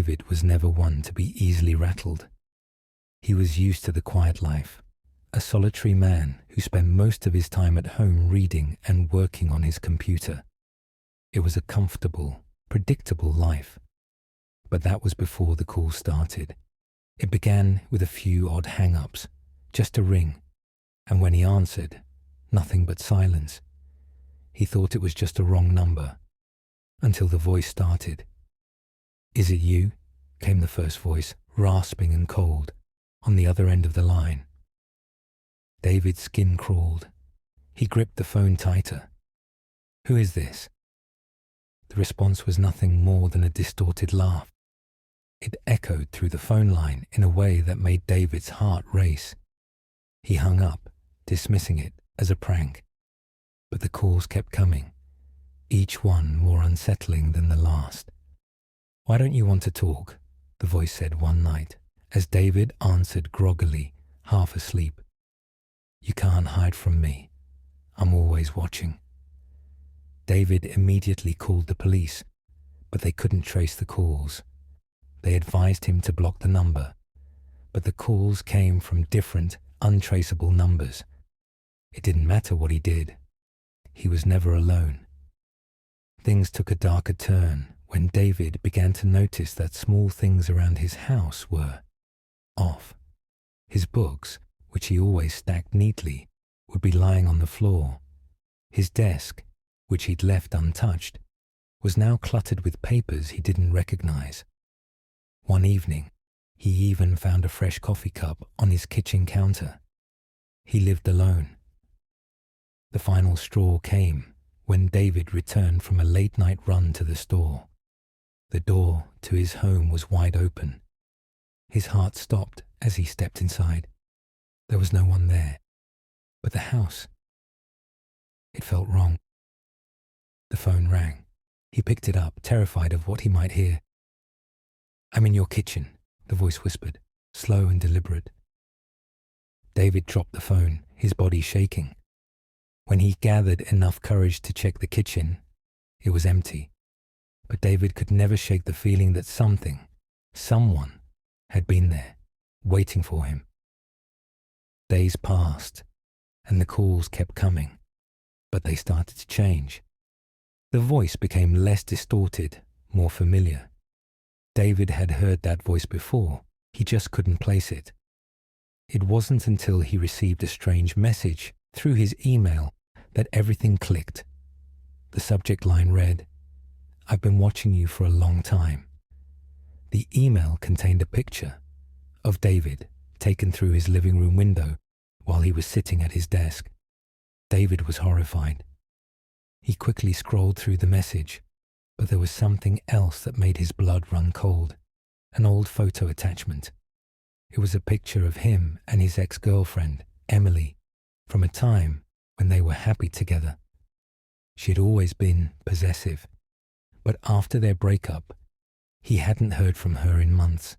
David was never one to be easily rattled. He was used to the quiet life, a solitary man who spent most of his time at home reading and working on his computer. It was a comfortable, predictable life. But that was before the call started. It began with a few odd hang-ups, just a ring, and when he answered, nothing but silence. He thought it was just a wrong number, until the voice started. "Is it you?" came the first voice, rasping and cold, on the other end of the line. David's skin crawled. He gripped the phone tighter. "Who is this?" The response was nothing more than a distorted laugh. It echoed through the phone line in a way that made David's heart race. He hung up, dismissing it as a prank. But the calls kept coming, each one more unsettling than the last. "Why don't you want to talk?" the voice said one night, as David answered groggily, half asleep. "You can't hide from me. I'm always watching." David immediately called the police, but they couldn't trace the calls. They advised him to block the number, but the calls came from different, untraceable numbers. It didn't matter what he did. He was never alone. Things took a darker turn when David began to notice that small things around his house were off. His books, which he always stacked neatly, would be lying on the floor. His desk, which he'd left untouched, was now cluttered with papers he didn't recognize. One evening, he even found a fresh coffee cup on his kitchen counter. He lived alone. The final straw came when David returned from a late-night run to the store. The door to his home was wide open. His heart stopped as he stepped inside. There was no one there. But the house, it felt wrong. The phone rang. He picked it up, terrified of what he might hear. "I'm in your kitchen," the voice whispered, slow and deliberate. David dropped the phone, his body shaking. When he gathered enough courage to check the kitchen, it was empty. But David could never shake the feeling that someone had been there, waiting for him. Days passed, and the calls kept coming, but they started to change. The voice became less distorted, more familiar. David had heard that voice before, he just couldn't place it. It wasn't until he received a strange message through his email that everything clicked. The subject line read, "I've been watching you for a long time." The email contained a picture of David taken through his living room window while he was sitting at his desk. David was horrified. He quickly scrolled through the message, but there was something else that made his blood run cold, an old photo attachment. It was a picture of him and his ex-girlfriend, Emily, from a time when they were happy together. She had always been possessive, but after their breakup, he hadn't heard from her in months.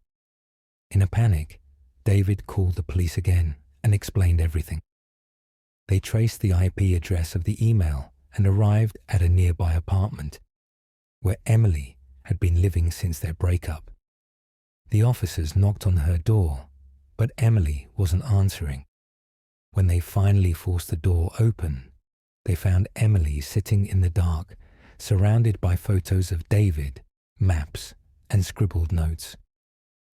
In a panic, David called the police again and explained everything. They traced the IP address of the email and arrived at a nearby apartment where Emily had been living since their breakup. The officers knocked on her door, but Emily wasn't answering. When they finally forced the door open, they found Emily sitting in the dark, surrounded by photos of David, maps, and scribbled notes.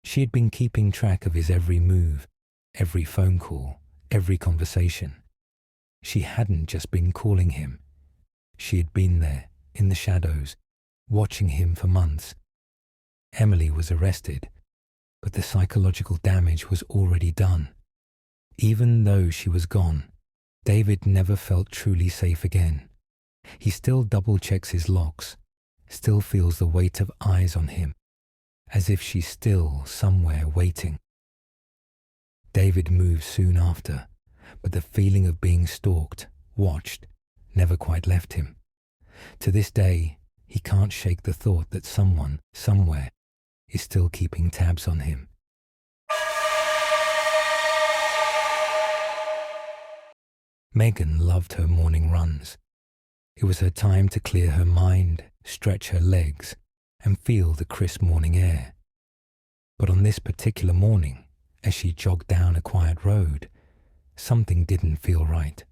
She had been keeping track of his every move, every phone call, every conversation. She hadn't just been calling him. She had been there, in the shadows, watching him for months. Emily was arrested, but the psychological damage was already done. Even though she was gone, David never felt truly safe again. He still double-checks his locks, still feels the weight of eyes on him, as if she's still somewhere waiting. David moved soon after, but the feeling of being stalked, watched, never quite left him. To this day, he can't shake the thought that someone, somewhere, is still keeping tabs on him. Megan loved her morning runs. It was her time to clear her mind, stretch her legs, and feel the crisp morning air. But on this particular morning, as she jogged down a quiet road, something didn't feel right.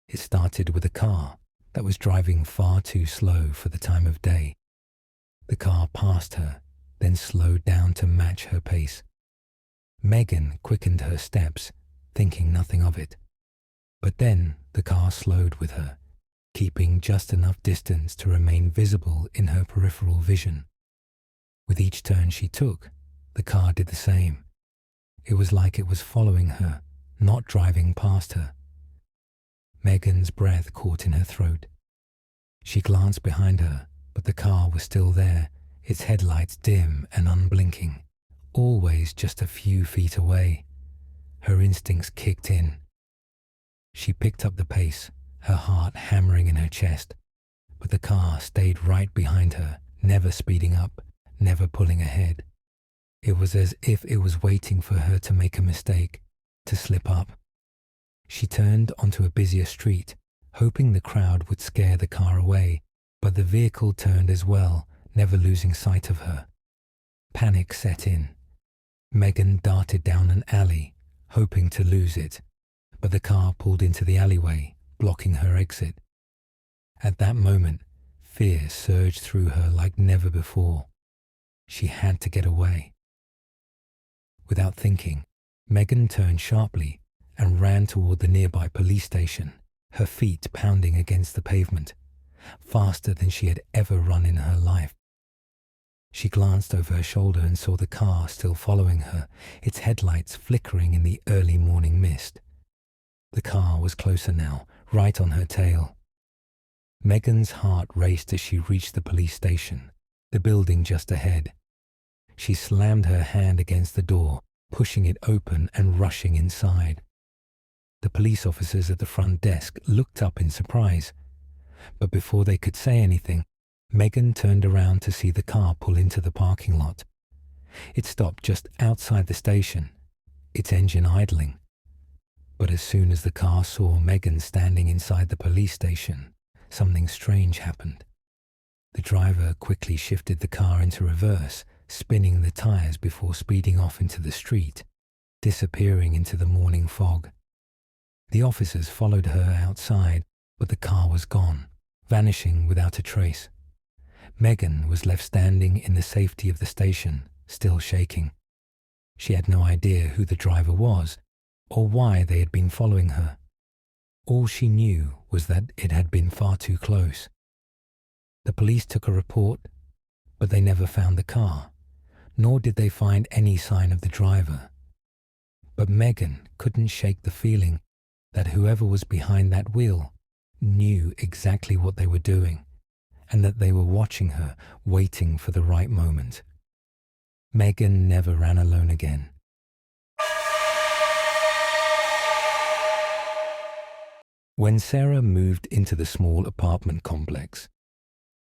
It started with a car that was driving far too slow for the time of day. The car passed her, then slowed down to match her pace. Megan quickened her steps, thinking nothing of it. But then the car slowed with her, keeping just enough distance to remain visible in her peripheral vision. With each turn she took, the car did the same. It was like it was following her, not driving past her. Megan's breath caught in her throat. She glanced behind her, but the car was still there, its headlights dim and unblinking, always just a few feet away. Her instincts kicked in. She picked up the pace, her heart hammering in her chest, but the car stayed right behind her, never speeding up, never pulling ahead. It was as if it was waiting for her to make a mistake, to slip up. She turned onto a busier street, hoping the crowd would scare the car away, but the vehicle turned as well, never losing sight of her. Panic set in. Megan darted down an alley, hoping to lose it, but the car pulled into the alleyway, blocking her exit. At that moment, fear surged through her like never before. She had to get away. Without thinking, Megan turned sharply and ran toward the nearby police station, her feet pounding against the pavement, faster than she had ever run in her life. She glanced over her shoulder and saw the car still following her, its headlights flickering in the early morning mist. The car was closer now, right on her tail. Megan's heart raced as she reached the police station, the building just ahead. She slammed her hand against the door, pushing it open and rushing inside. The police officers at the front desk looked up in surprise, but before they could say anything, Megan turned around to see the car pull into the parking lot. It stopped just outside the station, its engine idling. But as soon as the car saw Megan standing inside the police station, something strange happened. The driver quickly shifted the car into reverse, spinning the tires before speeding off into the street, disappearing into the morning fog. The officers followed her outside, but the car was gone, vanishing without a trace. Megan was left standing in the safety of the station, still shaking. She had no idea who the driver was, or why they had been following her. All she knew was that it had been far too close. The police took a report, but they never found the car, nor did they find any sign of the driver. But Megan couldn't shake the feeling that whoever was behind that wheel knew exactly what they were doing, and that they were watching her, waiting for the right moment. Megan never ran alone again. When Sarah moved into the small apartment complex,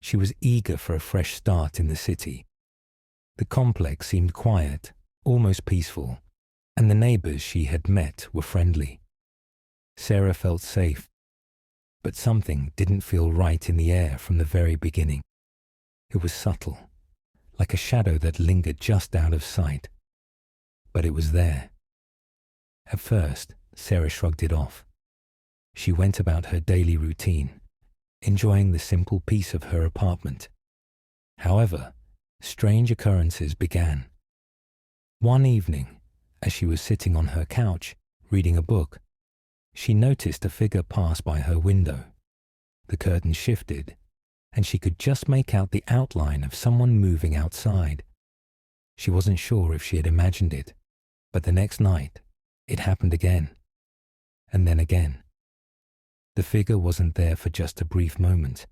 she was eager for a fresh start in the city. The complex seemed quiet, almost peaceful, and the neighbors she had met were friendly. Sarah felt safe, but something didn't feel right in the air from the very beginning. It was subtle, like a shadow that lingered just out of sight. But it was there. At first, Sarah shrugged it off. She went about her daily routine, enjoying the simple peace of her apartment. However, strange occurrences began. One evening, as she was sitting on her couch, reading a book, she noticed a figure pass by her window. The curtain shifted, and she could just make out the outline of someone moving outside. She wasn't sure if she had imagined it, but the next night, it happened again, and then again. The figure wasn't there for just a brief moment.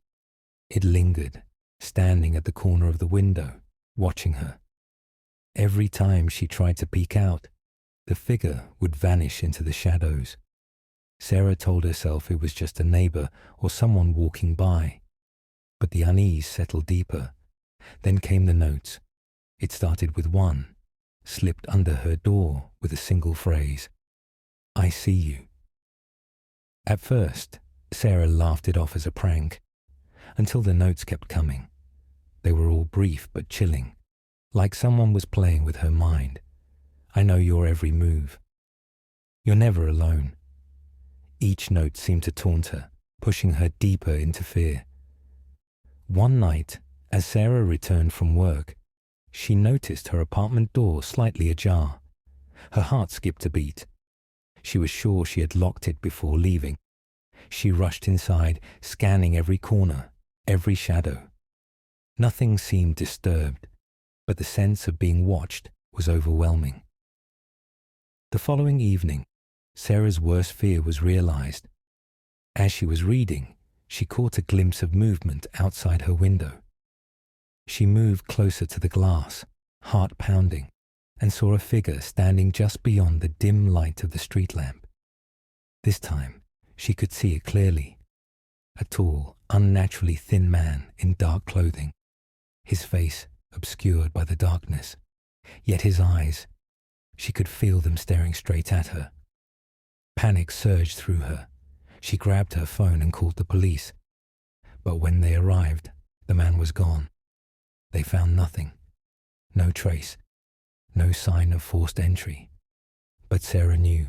It lingered, standing at the corner of the window, watching her. Every time she tried to peek out, the figure would vanish into the shadows. Sarah told herself it was just a neighbor or someone walking by. But the unease settled deeper. Then came the notes. It started with one, slipped under her door with a single phrase, "I see you." At first, Sarah laughed it off as a prank, until the notes kept coming. They were all brief but chilling. like someone was playing with her mind. I know your every move. You're never alone. Each note seemed to taunt her, pushing her deeper into fear. One night, as Sarah returned from work, she noticed her apartment door slightly ajar. Her heart skipped a beat. She was sure she had locked it before leaving. She rushed inside, scanning every corner, every shadow. Nothing seemed disturbed, but the sense of being watched was overwhelming. The following evening, Sarah's worst fear was realized. As she was reading, she caught a glimpse of movement outside her window. She moved closer to the glass, heart pounding, and saw a figure standing just beyond the dim light of the street lamp. This time, she could see it clearly. A tall, unnaturally thin man in dark clothing, his face obscured by the darkness, yet his eyes, she could feel them staring straight at her. Panic surged through her. She grabbed her phone and called the police. But when they arrived, the man was gone. They found nothing. No trace. No sign of forced entry. But Sarah knew.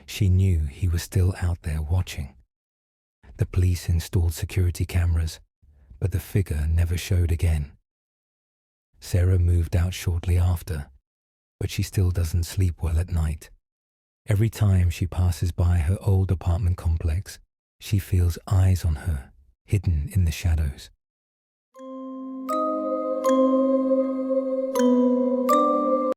She knew he was still out there watching. The police installed security cameras, but the figure never showed again. Sarah moved out shortly after, but she still doesn't sleep well at night. Every time she passes by her old apartment complex, she feels eyes on her, hidden in the shadows.